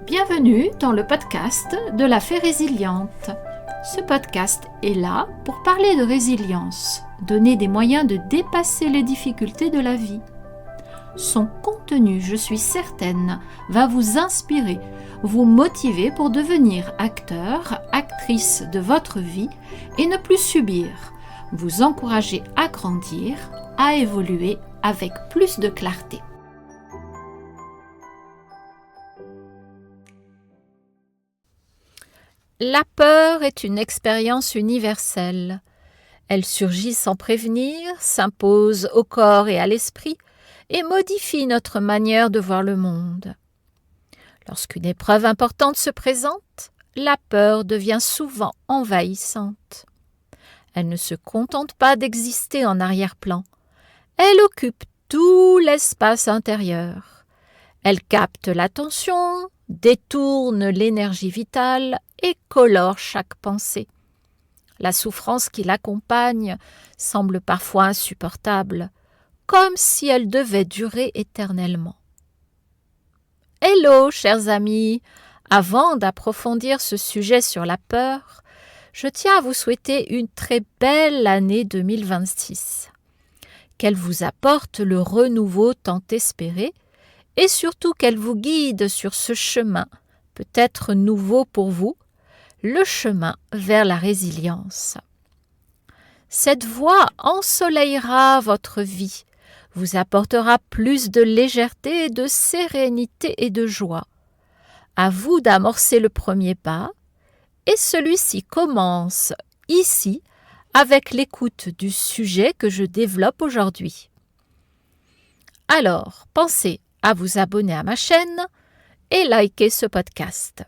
Bienvenue dans le podcast de la Fée Résiliente. Ce podcast est là pour parler de résilience, donner des moyens de dépasser les difficultés de la vie. Son contenu, je suis certaine, va vous inspirer, vous motiver pour devenir acteur, actrice de votre vie et ne plus subir, vous encourager à grandir, à évoluer avec plus de clarté. La peur est une expérience universelle. Elle surgit sans prévenir, s'impose au corps et à l'esprit et modifie notre manière de voir le monde. Lorsqu'une épreuve importante se présente, la peur devient souvent envahissante. Elle ne se contente pas d'exister en arrière-plan. Elle occupe tout l'espace intérieur. Elle capte l'attention, détourne l'énergie vitale et colore chaque pensée. La souffrance qui l'accompagne semble parfois insupportable, comme si elle devait durer éternellement. Hello, chers amis! Avant d'approfondir ce sujet sur la peur, je tiens à vous souhaiter une très belle année 2026. Qu'elle vous apporte le renouveau tant espéré et surtout qu'elle vous guide sur ce chemin, peut-être nouveau pour vous, le chemin vers la résilience. Cette voie ensoleillera votre vie, vous apportera plus de légèreté, de sérénité et de joie. À vous d'amorcer le premier pas, et celui-ci commence ici avec l'écoute du sujet que je développe aujourd'hui. Alors, pensez à vous abonner à ma chaîne et liker ce podcast.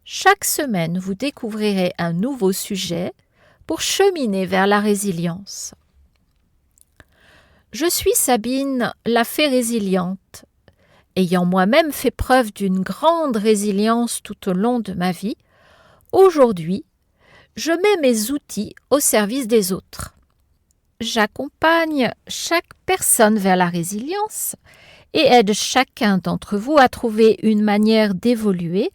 Chaque semaine, vous découvrirez un nouveau sujet pour cheminer vers la résilience. Je suis Sabine, la Fée Résiliente. Ayant moi-même fait preuve d'une grande résilience tout au long de ma vie, aujourd'hui, je mets mes outils au service des autres. J'accompagne chaque personne vers la résilience et aide chacun d'entre vous à trouver une manière d'évoluer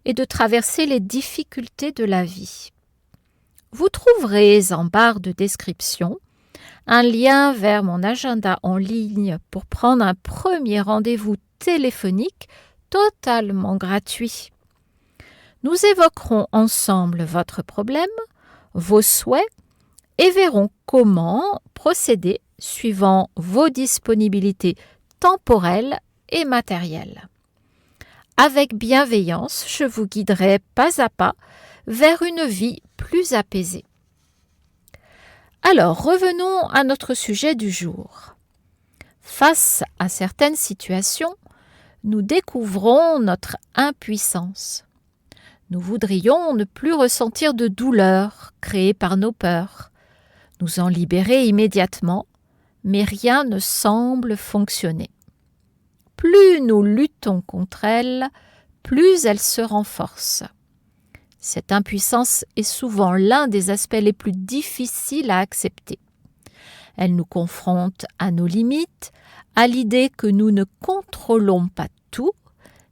et de traverser les difficultés de la vie. Vous trouverez en barre de description un lien vers mon agenda en ligne pour prendre un premier rendez-vous téléphonique totalement gratuit. Nous évoquerons ensemble votre problème, vos souhaits et verrons comment procéder suivant vos disponibilités temporelles et matérielles. Avec bienveillance, je vous guiderai pas à pas vers une vie plus apaisée. Alors, revenons à notre sujet du jour. Face à certaines situations, nous découvrons notre impuissance. Nous voudrions ne plus ressentir de douleur créée par nos peurs, nous en libérer immédiatement, mais rien ne semble fonctionner. Plus nous luttons contre elle, plus elle se renforce. Cette impuissance est souvent l'un des aspects les plus difficiles à accepter. Elle nous confronte à nos limites, à l'idée que nous ne contrôlons pas tout,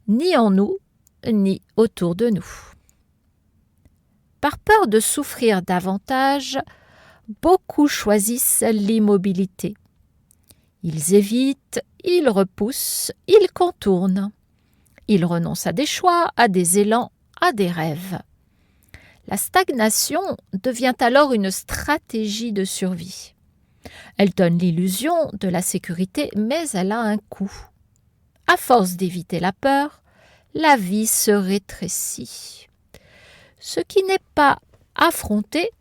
ni en nous, ni autour de nous. Par peur de souffrir davantage, beaucoup choisissent l'immobilité. Ils évitent, ils repoussent, ils contournent. Ils renoncent à des choix, à des élans, à des rêves. La stagnation devient alors une stratégie de survie. Elle donne l'illusion de la sécurité, mais elle a un coût. À force d'éviter la peur, la vie se rétrécit. Ce qui n'est pas affronté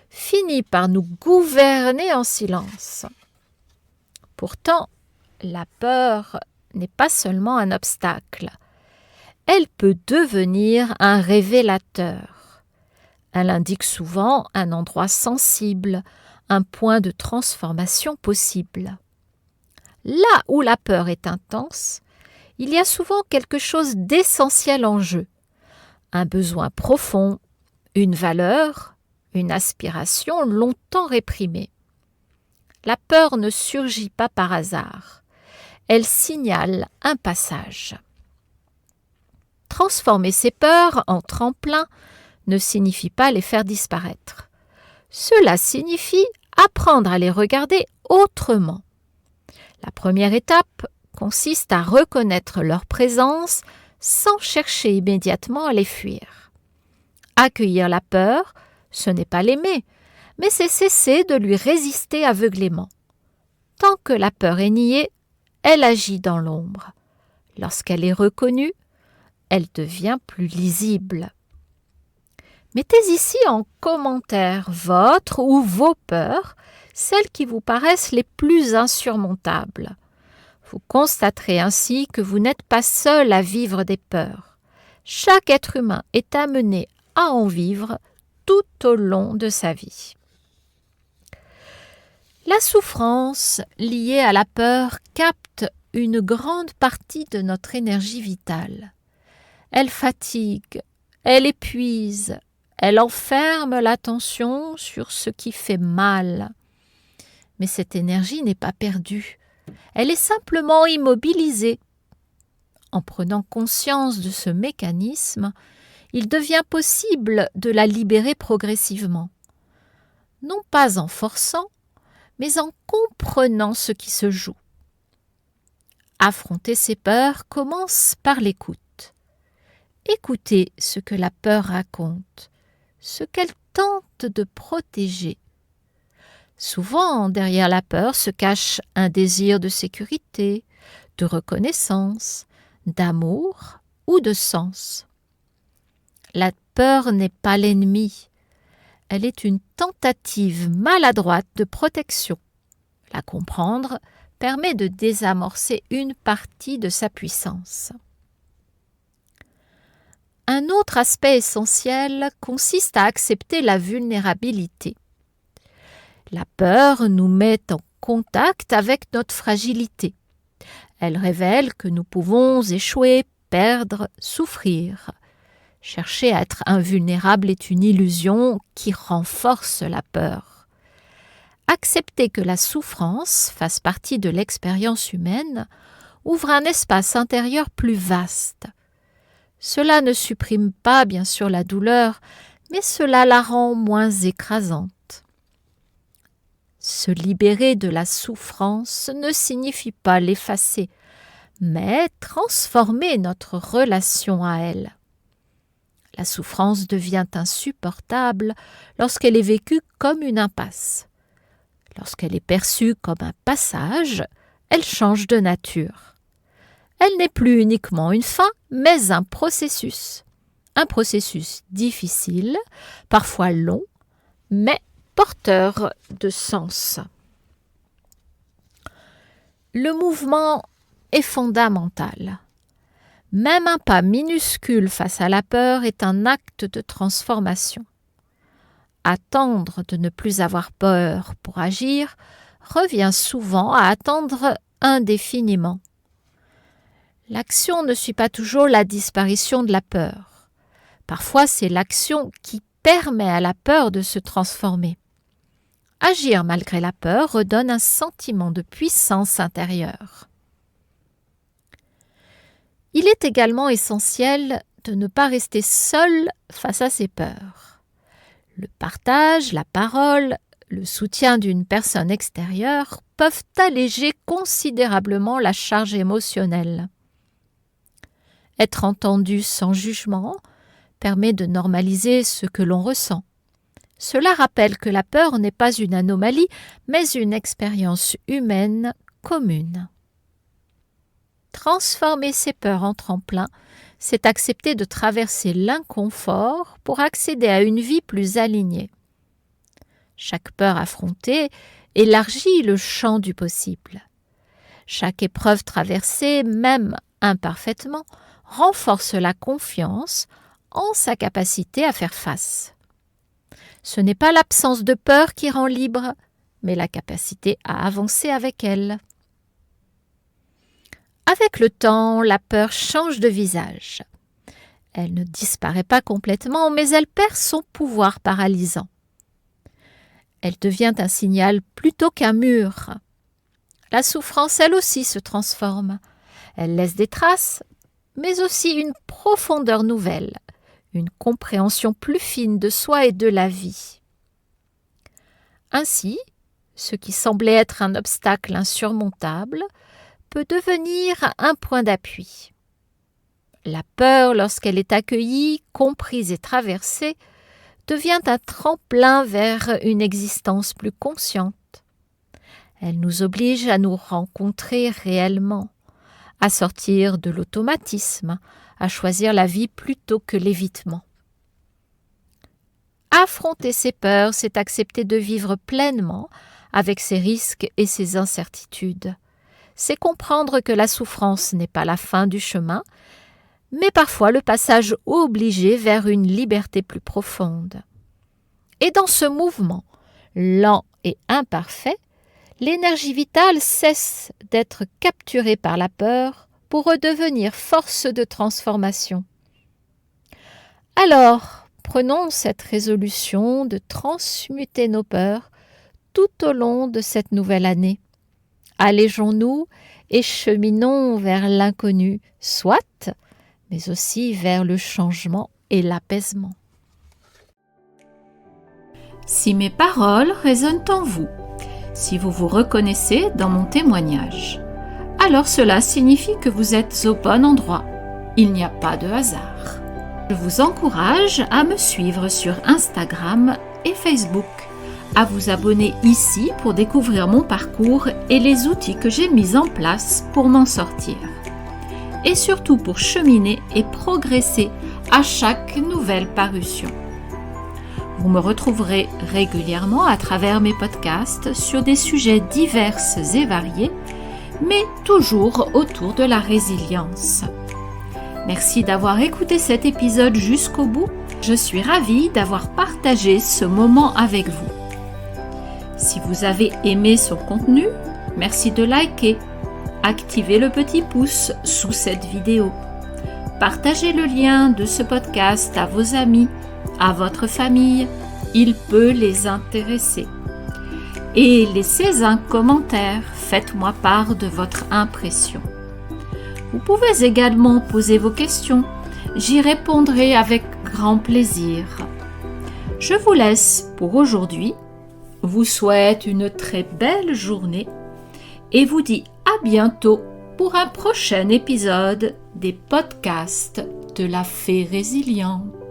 finit par nous gouverner en silence. Pourtant, la peur n'est pas seulement un obstacle. Elle peut devenir un révélateur. Elle indique souvent un endroit sensible, un point de transformation possible. Là où la peur est intense, il y a souvent quelque chose d'essentiel en jeu. Un besoin profond, une valeur, une aspiration longtemps réprimée. La peur ne surgit pas par hasard. Elle signale un passage. Transformer ses peurs en tremplin ne signifie pas les faire disparaître. Cela signifie apprendre à les regarder autrement. La première étape consiste à reconnaître leur présence sans chercher immédiatement à les fuir. Accueillir la peur, ce n'est pas l'aimer, mais c'est cesser de lui résister aveuglément. Tant que la peur est niée, elle agit dans l'ombre. Lorsqu'elle est reconnue, elle devient plus lisible. Mettez ici en commentaire votre ou vos peurs, celles qui vous paraissent les plus insurmontables. Vous constaterez ainsi que vous n'êtes pas seul à vivre des peurs. Chaque être humain est amené à en vivre tout au long de sa vie. La souffrance liée à la peur capte une grande partie de notre énergie vitale. Elle fatigue, elle épuise, elle enferme l'attention sur ce qui fait mal. Mais cette énergie n'est pas perdue, elle est simplement immobilisée. En prenant conscience de ce mécanisme, il devient possible de la libérer progressivement. Non pas en forçant, mais en comprenant ce qui se joue. Affronter ses peurs commence par l'écoute. Écoutez ce que la peur raconte, ce qu'elle tente de protéger. Souvent, derrière la peur se cache un désir de sécurité, de reconnaissance, d'amour ou de sens. La peur n'est pas l'ennemi. Elle est une tentative maladroite de protection. La comprendre permet de désamorcer une partie de sa puissance. Un autre aspect essentiel consiste à accepter la vulnérabilité. La peur nous met en contact avec notre fragilité. Elle révèle que nous pouvons échouer, perdre, souffrir. Chercher à être invulnérable est une illusion qui renforce la peur. Accepter que la souffrance fasse partie de l'expérience humaine ouvre un espace intérieur plus vaste. Cela ne supprime pas, bien sûr, la douleur, mais cela la rend moins écrasante. Se libérer de la souffrance ne signifie pas l'effacer, mais transformer notre relation à elle. La souffrance devient insupportable lorsqu'elle est vécue comme une impasse. Lorsqu'elle est perçue comme un passage, elle change de nature. Elle n'est plus uniquement une fin, mais un processus. Un processus difficile, parfois long, mais porteur de sens. Le mouvement est fondamental. Même un pas minuscule face à la peur est un acte de transformation. Attendre de ne plus avoir peur pour agir revient souvent à attendre indéfiniment. L'action ne suit pas toujours la disparition de la peur. Parfois, c'est l'action qui permet à la peur de se transformer. Agir malgré la peur redonne un sentiment de puissance intérieure. Il est également essentiel de ne pas rester seul face à ses peurs. Le partage, la parole, le soutien d'une personne extérieure peuvent alléger considérablement la charge émotionnelle. Être entendu sans jugement permet de normaliser ce que l'on ressent. Cela rappelle que la peur n'est pas une anomalie, mais une expérience humaine commune. Transformer ses peurs en tremplin, c'est accepter de traverser l'inconfort pour accéder à une vie plus alignée. Chaque peur affrontée élargit le champ du possible. Chaque épreuve traversée, même imparfaitement, renforce la confiance en sa capacité à faire face. Ce n'est pas l'absence de peur qui rend libre, mais la capacité à avancer avec elle. Avec le temps, la peur change de visage. Elle ne disparaît pas complètement, mais elle perd son pouvoir paralysant. Elle devient un signal plutôt qu'un mur. La souffrance, elle aussi, se transforme. Elle laisse des traces, mais aussi une profondeur nouvelle, une compréhension plus fine de soi et de la vie. Ainsi, ce qui semblait être un obstacle insurmontable peut devenir un point d'appui. La peur, lorsqu'elle est accueillie, comprise et traversée, devient un tremplin vers une existence plus consciente. Elle nous oblige à nous rencontrer réellement, à sortir de l'automatisme, à choisir la vie plutôt que l'évitement. Affronter ses peurs, c'est accepter de vivre pleinement avec ses risques et ses incertitudes. C'est comprendre que la souffrance n'est pas la fin du chemin, mais parfois le passage obligé vers une liberté plus profonde. Et dans ce mouvement, lent et imparfait, l'énergie vitale cesse d'être capturée par la peur pour redevenir force de transformation. Alors, prenons cette résolution de transmuter nos peurs tout au long de cette nouvelle année. Allégeons-nous et cheminons vers l'inconnu, soit, mais aussi vers le changement et l'apaisement. Si mes paroles résonnent en vous, si vous vous reconnaissez dans mon témoignage, alors cela signifie que vous êtes au bon endroit. Il n'y a pas de hasard. Je vous encourage à me suivre sur Instagram et Facebook, à vous abonner ici pour découvrir mon parcours et les outils que j'ai mis en place pour m'en sortir. Et surtout pour cheminer et progresser à chaque nouvelle parution. Vous me retrouverez régulièrement à travers mes podcasts sur des sujets divers et variés, mais toujours autour de la résilience. Merci d'avoir écouté cet épisode jusqu'au bout. Je suis ravie d'avoir partagé ce moment avec vous. Si vous avez aimé son contenu, merci de liker, activez le petit pouce sous cette vidéo. Partagez le lien de ce podcast à vos amis, à votre famille, il peut les intéresser. Et laissez un commentaire, faites-moi part de votre impression. Vous pouvez également poser vos questions, j'y répondrai avec grand plaisir. Je vous laisse pour aujourd'hui, vous souhaite une très belle journée et vous dis à bientôt pour un prochain épisode des podcasts de la Fée Résiliente.